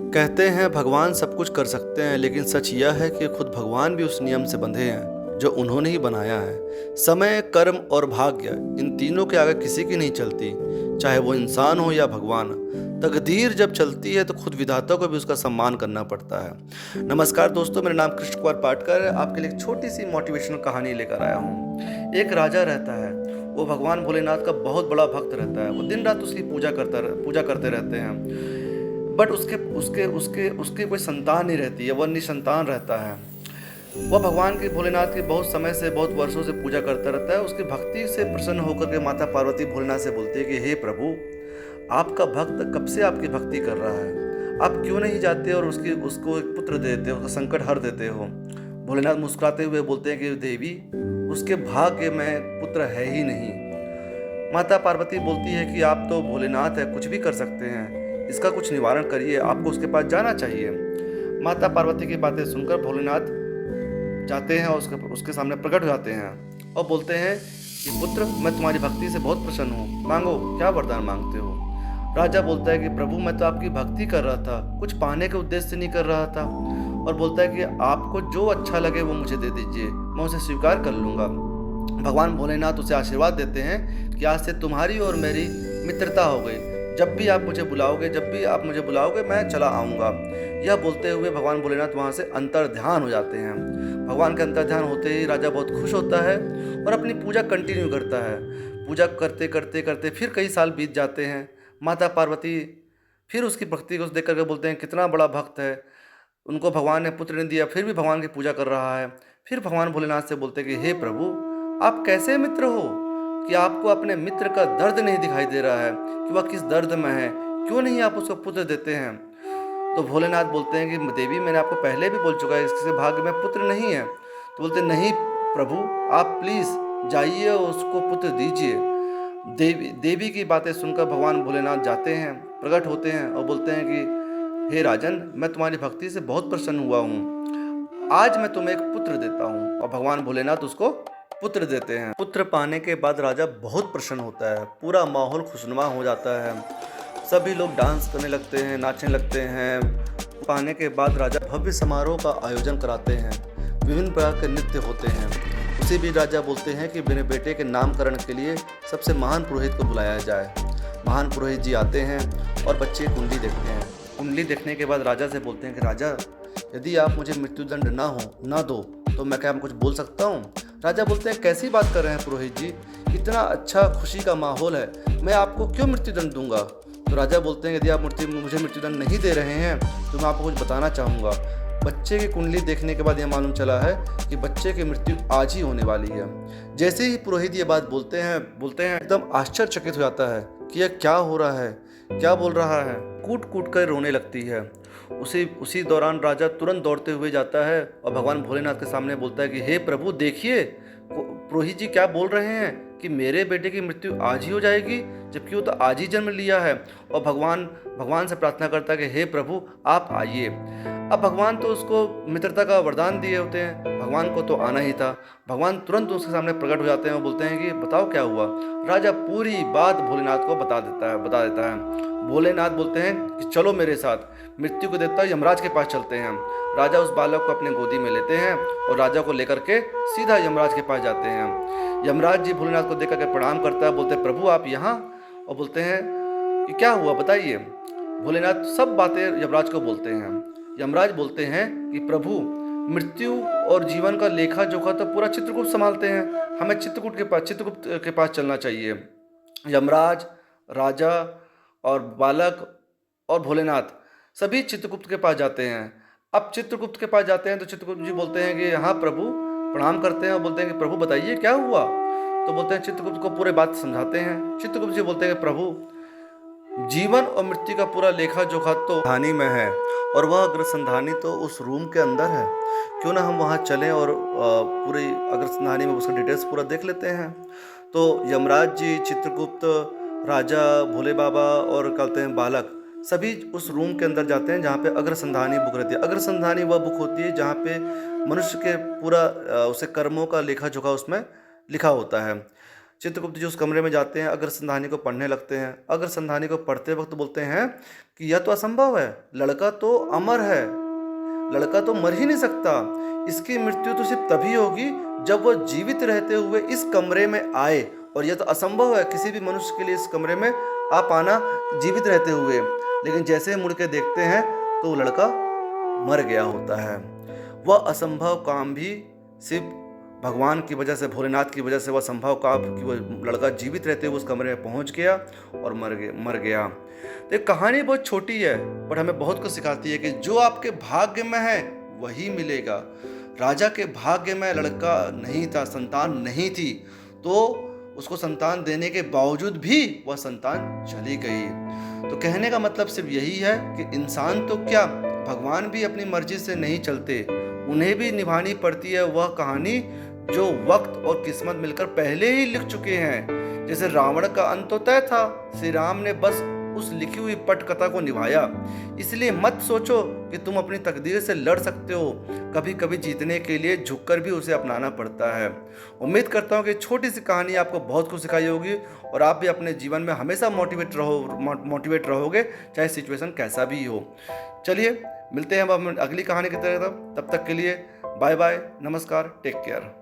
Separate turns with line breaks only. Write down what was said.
कहते हैं भगवान सब कुछ कर सकते हैं, लेकिन सच यह है कि खुद भगवान भी उस नियम से बंधे हैं जो उन्होंने ही बनाया है। समय, कर्म और भाग्य, इन तीनों के आगे किसी की नहीं चलती, चाहे वो इंसान हो या भगवान। तकदीर जब चलती है तो खुद विधाता को भी उसका सम्मान करना पड़ता है। नमस्कार दोस्तों, मेरा नाम कृष्ण कुमार पाटकर है। आपके लिए एक छोटी सी मोटिवेशनल कहानी लेकर आया हूँ। एक राजा रहता है, वो भगवान भोलेनाथ का बहुत बड़ा भक्त रहता है। वो दिन रात उसकी पूजा करते रहते हैं, बट उसके उसके उसके उसके कोई संतान नहीं रहती है, वह निसंतान रहता है। वह भगवान की भोलेनाथ की बहुत समय से, बहुत वर्षों से पूजा करता रहता है। उसकी भक्ति से प्रसन्न होकर के माता पार्वती भोलेनाथ से बोलती है कि हे प्रभु, आपका भक्त कब से आपकी भक्ति कर रहा है, आप क्यों नहीं जाते और उसको एक पुत्र देते हो, उसका संकट हर देते हो। भोलेनाथ मुस्कुराते हुए बोलते हैं कि देवी, उसके भाग्य में पुत्र है ही नहीं। माता पार्वती बोलती है कि आप तो भोलेनाथ है, कुछ भी कर सकते हैं, इसका कुछ निवारण करिए, आपको उसके पास जाना चाहिए। माता पार्वती की बातें सुनकर भोलेनाथ जाते हैं और उसके सामने प्रकट हो जाते हैं और बोलते हैं कि पुत्र, मैं तुम्हारी भक्ति से बहुत प्रसन्न हूँ, मांगो, क्या वरदान मांगते हो। राजा बोलता है कि प्रभु, मैं तो आपकी भक्ति कर रहा था, कुछ पाने के उद्देश्य से नहीं कर रहा था। और बोलता है कि आपको जो अच्छा लगे वो मुझे दे दीजिए, मैं उसे स्वीकार कर लूँगा। भगवान भोलेनाथ उसे आशीर्वाद देते हैं कि आज से तुम्हारी और मेरी मित्रता हो गई, जब भी आप मुझे बुलाओगे मैं चला आऊँगा। यह बोलते हुए भगवान भोलेनाथ वहाँ से अंतर्ध्यान हो जाते हैं। भगवान के अंतर्ध्यान होते ही राजा बहुत खुश होता है और अपनी पूजा कंटिन्यू करता है। पूजा करते करते करते फिर कई साल बीत जाते हैं। माता पार्वती फिर उसकी भक्ति को देख करके बोलते हैं कितना बड़ा भक्त है, उनको भगवान ने पुत्र नहीं दिया, फिर भी भगवान की पूजा कर रहा है। फिर भगवान भोलेनाथ से बोलते हैं कि हे प्रभु, आप कैसे मित्र हो कि आपको अपने मित्र का दर्द नहीं दिखाई दे रहा है कि वह किस दर्द में है, क्यों नहीं आप उसको पुत्र देते हैं। तो भोलेनाथ बोलते हैं कि देवी, मैंने आपको पहले भी बोल चुका है, इसके भाग्य में पुत्र नहीं है। तो बोलते नहीं प्रभु, आप प्लीज़ जाइए और उसको पुत्र दीजिए। देवी की बातें सुनकर भगवान भोलेनाथ जाते हैं, प्रकट होते हैं और बोलते हैं कि हे राजन, मैं तुम्हारी भक्ति से बहुत प्रसन्न हुआ हूँ, आज मैं तुम्हें एक पुत्र देता हूँ। और भगवान भोलेनाथ उसको पुत्र देते हैं। पुत्र पाने के बाद राजा बहुत प्रसन्न होता है, पूरा माहौल खुशनुमा हो जाता है, सभी लोग डांस करने लगते हैं, नाचने लगते हैं। पाने के बाद राजा भव्य समारोह का आयोजन कराते हैं, विभिन्न प्रकार के नृत्य होते हैं। उसी भी राजा बोलते हैं कि मेरे बेटे के नामकरण के लिए सबसे महान पुरोहित को बुलाया जाए। महान पुरोहित जी आते हैं और बच्चे की कुंडली देखते हैं। कुंडली देखने के बाद राजा से बोलते हैं कि राजा, यदि आप मुझे मृत्युदंड ना दो तो मैं क्या कुछ बोल सकता हूँ। राजा बोलते हैं कैसी बात कर रहे हैं पुरोहित जी, इतना अच्छा खुशी का माहौल है, मैं आपको क्यों मृत्युदंड दूंगा। तो राजा बोलते हैं यदि आप मुझे मृत्युदंड नहीं दे रहे हैं तो मैं आपको कुछ बताना चाहूँगा। बच्चे की कुंडली देखने के बाद यह मालूम चला है कि बच्चे की मृत्यु आज ही होने वाली है। जैसे ही पुरोहित ये बात बोलते हैं एकदम आश्चर्यचकित हो जाता है कि यह क्या हो रहा है, क्या बोल रहा है। कूट कूट कर रोने लगती है। उसी दौरान राजा तुरंत दौड़ते हुए जाता है और भगवान भोलेनाथ के सामने बोलता है कि हे प्रभु, देखिए पुरोहित जी क्या बोल रहे हैं कि मेरे बेटे की मृत्यु आज ही हो जाएगी, जबकि वो तो आज ही जन्म लिया है। और भगवान से प्रार्थना करता है कि हे प्रभु, आप आइए। अब भगवान तो उसको मित्रता का वरदान दिए होते हैं, भगवान को तो आना ही था। भगवान तुरंत उसके सामने प्रकट हो जाते हैं और बोलते हैं कि बताओ क्या हुआ। राजा पूरी बात भोलेनाथ को बता देता है। भोलेनाथ बोलते हैं कि चलो मेरे साथ, मृत्यु को देवता यमराज के पास चलते हैं। राजा उस बालक को अपने गोदी में लेते हैं और राजा को लेकर के सीधा यमराज के पास जाते हैं। यमराज जी भोलेनाथ को देख करके प्रणाम करता है, बोलते हैं प्रभु आप यहाँ, और बोलते हैं कि क्या हुआ बताइए। भोलेनाथ सब बातें यमराज को बोलते हैं। यमराज बोलते हैं कि प्रभु, मृत्यु और जीवन का लेखा जोखा तो पूरा चित्रगुप्त संभालते हैं, हमें चित्रगुप्त के पास चलना चाहिए। यमराज, राजा और बालक और भोलेनाथ सभी चित्रगुप्त के पास जाते हैं। अब चित्रगुप्त के पास जाते हैं तो चित्रगुप्त जी बोलते हैं कि हाँ प्रभु, प्रणाम करते हैं और बोलते हैं कि प्रभु बताइए क्या हुआ। तो बोलते हैं, चित्रगुप्त को पूरे बात समझाते हैं। चित्रगुप्त जी बोलते हैं कि प्रभु, जीवन और मृत्यु का पूरा लेखा जोखा तो संधानी में है और वह अग्रसंधानी तो उस रूम के अंदर है, क्यों ना हम वहाँ चलें और पूरी अग्रसंधानी में उसका डिटेल्स पूरा देख लेते हैं। तो यमराज जी, चित्रगुप्त, राजा, भोले बाबा और कहते हैं बालक, सभी उस रूम के अंदर जाते हैं जहाँ पे अग्रसंधानी बुक रहती है। अग्रसंधानी वह बुक होती है जहाँ पे मनुष्य के पूरा उसे कर्मों का लेखा जोखा उसमें लिखा होता है। चित्रगुप्त जी उस कमरे में जाते हैं, अगर संधानी को पढ़ने लगते हैं। अगर संधानी को पढ़ते वक्त बोलते हैं कि यह तो असंभव है, लड़का तो अमर है, लड़का तो मर ही नहीं सकता, इसकी मृत्यु तो सिर्फ तभी होगी जब वह जीवित रहते हुए इस कमरे में आए, और यह तो असंभव है किसी भी मनुष्य के लिए इस कमरे में आ पाना जीवित रहते हुए। लेकिन जैसे मुड़ के देखते हैं तो वो लड़का मर गया होता है। वह असंभव काम भी सिर्फ भगवान की वजह से, भोलेनाथ की वजह से वह संभव काम कि वह लड़का जीवित रहते हुए उस कमरे में पहुंच गया और मर गया। तो ये कहानी बहुत छोटी है बट हमें बहुत कुछ सिखाती है कि जो आपके भाग्य में है वही मिलेगा। राजा के भाग्य में लड़का नहीं था, संतान नहीं थी, तो उसको संतान देने के बावजूद भी वह संतान चली गई। तो कहने का मतलब सिर्फ यही है कि इंसान तो क्या, भगवान भी अपनी मर्जी से नहीं चलते, उन्हें भी निभानी पड़ती है वह कहानी जो वक्त और किस्मत मिलकर पहले ही लिख चुके हैं। जैसे रावण का अंत तो तय था, श्री राम ने बस उस लिखी हुई पटकथा को निभाया। इसलिए मत सोचो कि तुम अपनी तकदीर से लड़ सकते हो, कभी कभी जीतने के लिए झुककर भी उसे अपनाना पड़ता है। उम्मीद करता हूँ कि छोटी सी कहानी आपको बहुत कुछ सिखाई होगी और आप भी अपने जीवन में हमेशा मोटिवेट रहोगे, चाहे सिचुएशन कैसा भी हो। चलिए मिलते हैं अब अगली कहानी की तरफ, तब तक के लिए बाय बाय, नमस्कार, टेक केयर।